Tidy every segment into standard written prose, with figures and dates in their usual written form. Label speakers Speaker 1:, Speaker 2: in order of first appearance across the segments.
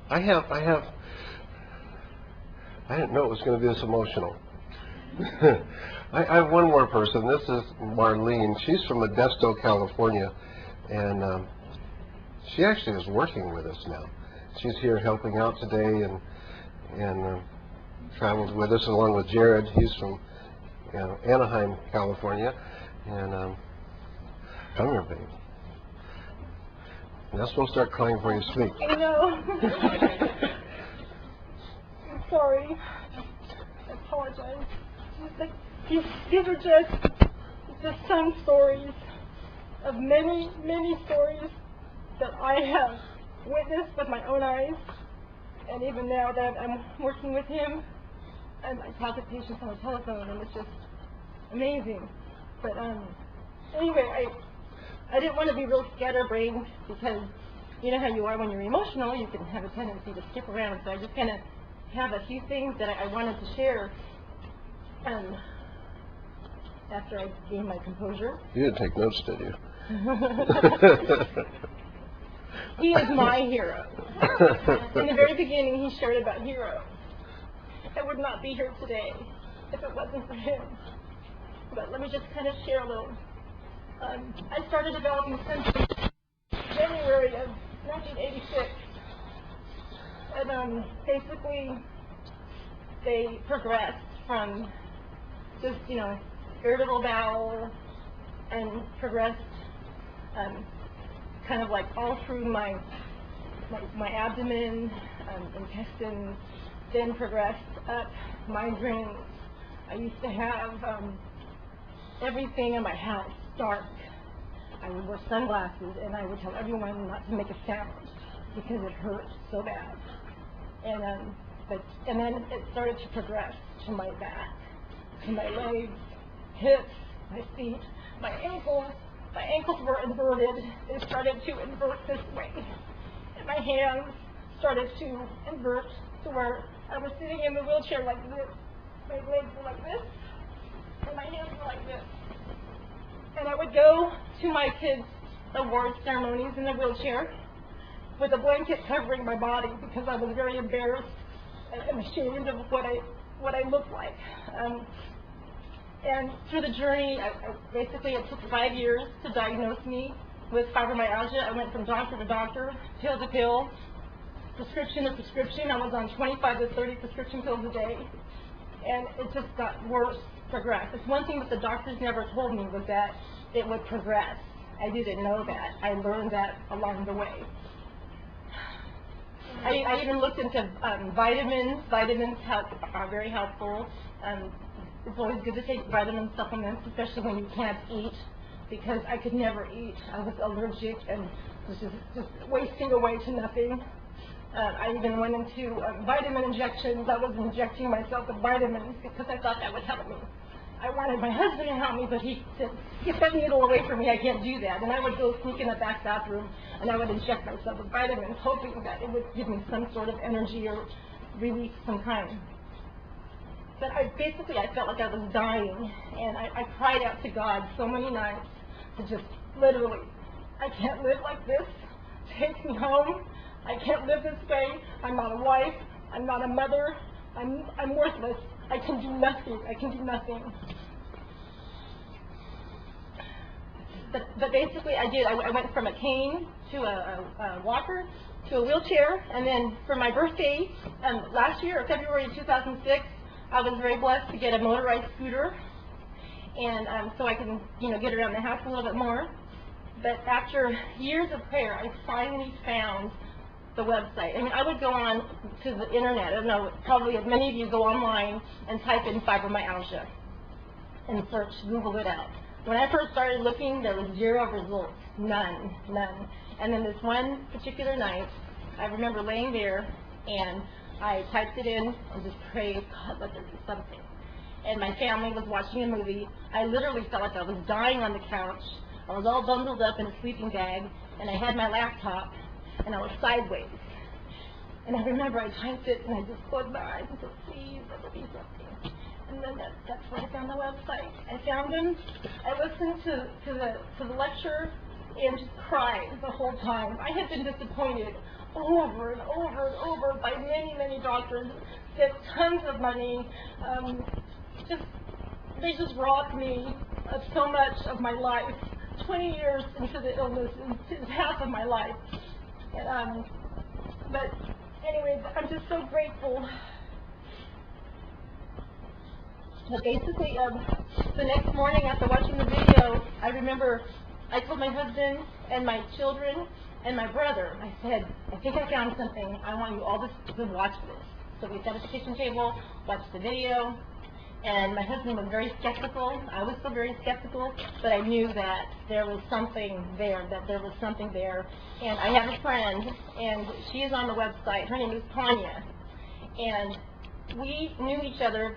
Speaker 1: I didn't know it was going to be this emotional. I have one more person. This is Marlene. She's from Modesto, California, and she actually is working with us now. She's here helping out today, and travels with us along with Jared. He's from Anaheim, California, and come here, baby. You're not supposed to start crying before you sleep.
Speaker 2: I know. I'm sorry. I apologize. These are just some stories of many, many stories that I have witnessed with my own eyes. And even now that I'm working with him, and I talk to patients on the telephone, and it's just amazing. But anyway, I didn't want to be real scatterbrained, because you know how you are when you're emotional, you can have a tendency to skip around. So I just kind of have a few things that I wanted to share after I gained my composure.
Speaker 1: You didn't take notes, did you?
Speaker 2: He is my hero. In the very beginning, he shared about hero. I would not be here today if it wasn't for him. But let me just kind of share a little. I started developing symptoms January of 1986. And basically, they progressed from just, irritable bowel, and progressed kind of like all through my abdomen, intestines, then progressed up migraines. I used to have everything in my house dark. I would wear sunglasses, and I would tell everyone not to make a sound because it hurt so bad. And then it started to progress to my back, to my legs, hips, my feet, my ankles. My ankles were inverted. They started to invert this way. And my hands started to invert to where I was sitting in the wheelchair like this. My legs were like this, and my hands were like this. And I would go to my kids' award ceremonies in the wheelchair with a blanket covering my body, because I was very embarrassed and ashamed of what I looked like. And through the journey, basically it took 5 years to diagnose me with fibromyalgia. I went from doctor to doctor, pill to pill, prescription to prescription. I was on 25 to 30 prescription pills a day, and it just got worse, progressed. It's one thing that the doctors never told me, was that it would progress. I didn't know that. I learned that along the way. I even looked into vitamins. Vitamins are very helpful. It's always good to take vitamin supplements, especially when you can't eat, because I could never eat. I was allergic and was just wasting away to nothing. I even went into vitamin injections. I was injecting myself with vitamins because I thought that would help me. I wanted my husband to help me, but he said, "Get that needle away from me, I can't do that." And I would go sneak in the back bathroom, and I would inject myself with vitamins, hoping that it would give me some sort of energy or relief of some kind. But I felt like I was dying, and I cried out to God so many nights to just literally, I can't live like this. Take me home. I can't live this way. I'm not a wife. I'm not a mother. I'm worthless. I can do nothing. I can do nothing. But basically, I did. I went from a cane to a walker to a wheelchair, and then for my birthday last year, February 2006. I was very blessed to get a motorized scooter, and so I can, get around the house a little bit more. But after years of prayer, I finally found the website. I mean, I would go on to the internet. I don't know, probably as many of you go online and type in fibromyalgia and search, Google it out. When I first started looking, there was 0 results, none. And then this one particular night, I remember laying there, and I typed it in and just prayed, God, let there be something. And my family was watching a movie. I literally felt like I was dying on the couch. I was all bundled up in a sleeping bag, and I had my laptop, and I was sideways. And I remember I typed it, and I just closed my eyes and said, please, let there be something. And then that's where I found the website. I found them. I listened to the lecture and just cried the whole time. I had been disappointed over and over and over by many, many doctors, spent tons of money. They just robbed me of so much of my life. 20 years into the illness is half of my life. And, but anyway, I'm just so grateful. But basically, the next morning after watching the video, I remember I told my husband and my children and my brother, I said, I think I found something. I want you all to watch this. So we sat at the kitchen table, watched the video, and my husband was very skeptical. I was still very skeptical, but I knew that there was something there, And I have a friend, and she is on the website. Her name is Tanya. And we knew each other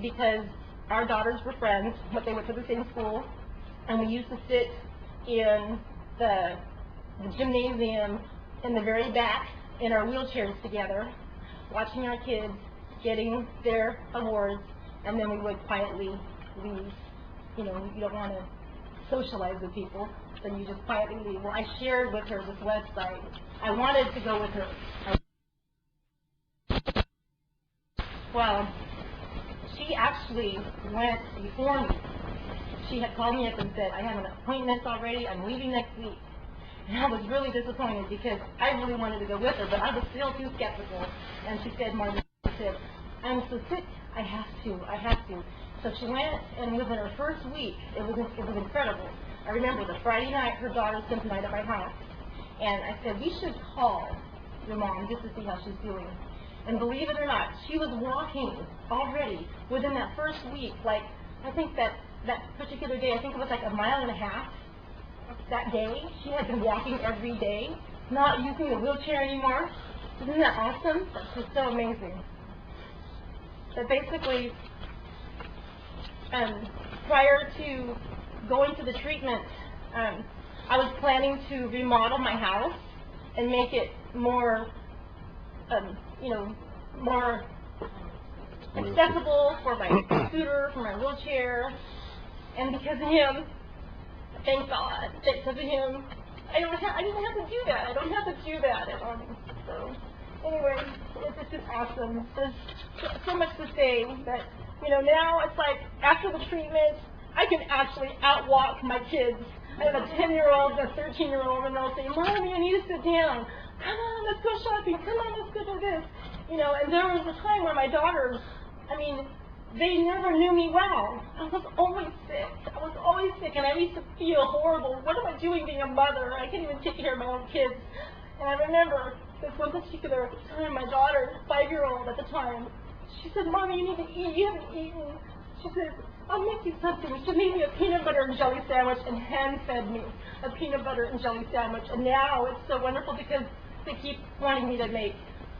Speaker 2: because our daughters were friends, but they went to the same school, and we used to sit in the gymnasium in the very back in our wheelchairs together, watching our kids getting their awards, and then we would quietly leave. You know, you don't want to socialize with people, so you just quietly leave. Well, I shared with her this website. I wanted to go with her. Well, she actually went before me. She had called me up and said, I have an appointment already, I'm leaving next week. And I was really disappointed because I really wanted to go with her, but I was still too skeptical. And she said, Marlene, I'm so sick, I have to. So she went, and within her first week, it was incredible. I remember the Friday night, her daughter spent the night at my house. And I said, we should call your mom just to see how she's doing. And believe it or not, she was walking already within that first week. Like, I think that particular day, I think it was like 1.5 miles. That day, she had been walking every day, not using a wheelchair anymore. Isn't that awesome? That's just so amazing. But basically, prior to going to the treatment, I was planning to remodel my house and make it more, more accessible for my scooter, for my wheelchair. And because of him, thank God, because of him, I didn't have to do that. I don't have to do that at all. So, anyway, it's just awesome. There's so much to say, but, now it's like, after the treatment, I can actually outwalk my kids. I have a 10-year-old, a 13-year-old, and they'll say, Mommy, I need to sit down. Come on, let's go shopping. Come on, let's go do this. And there was a time where my daughters, they never knew me well. I was always sick, and I used to feel horrible. What am I doing being a mother? I can't even take care of my own kids. And I remember this one particular time, my daughter, 5-year-old at the time, she said, Mommy, you need to eat. You haven't eaten. She said, I'll make you something. She made me a peanut butter and jelly sandwich and hand-fed me a peanut butter and jelly sandwich. And now it's so wonderful because they keep wanting me to make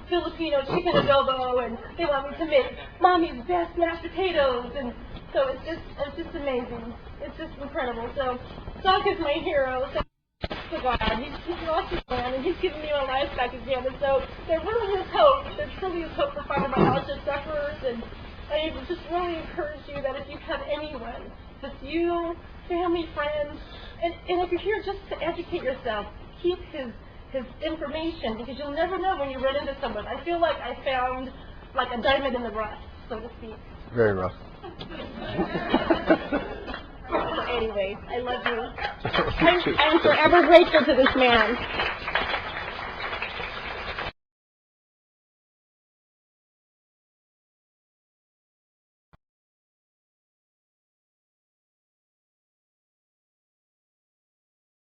Speaker 2: Filipino chicken adobo, and they want me to make Mommy's best mashed potatoes, and so it's just amazing. It's just incredible. So Doc is my hero. So God, he's an awesome man, and he's giving me my life back again. And so there really is hope. There truly is hope for fibromyalgia sufferers, and I just really encourage you that if you have anyone, just you, family, friends, and if you're here just to educate yourself, keep his information, because you'll never know when you run into someone. I feel like I found like a diamond in the rough, so to speak.
Speaker 1: Very rough.
Speaker 2: So anyway, I love you. I'm forever grateful to this man.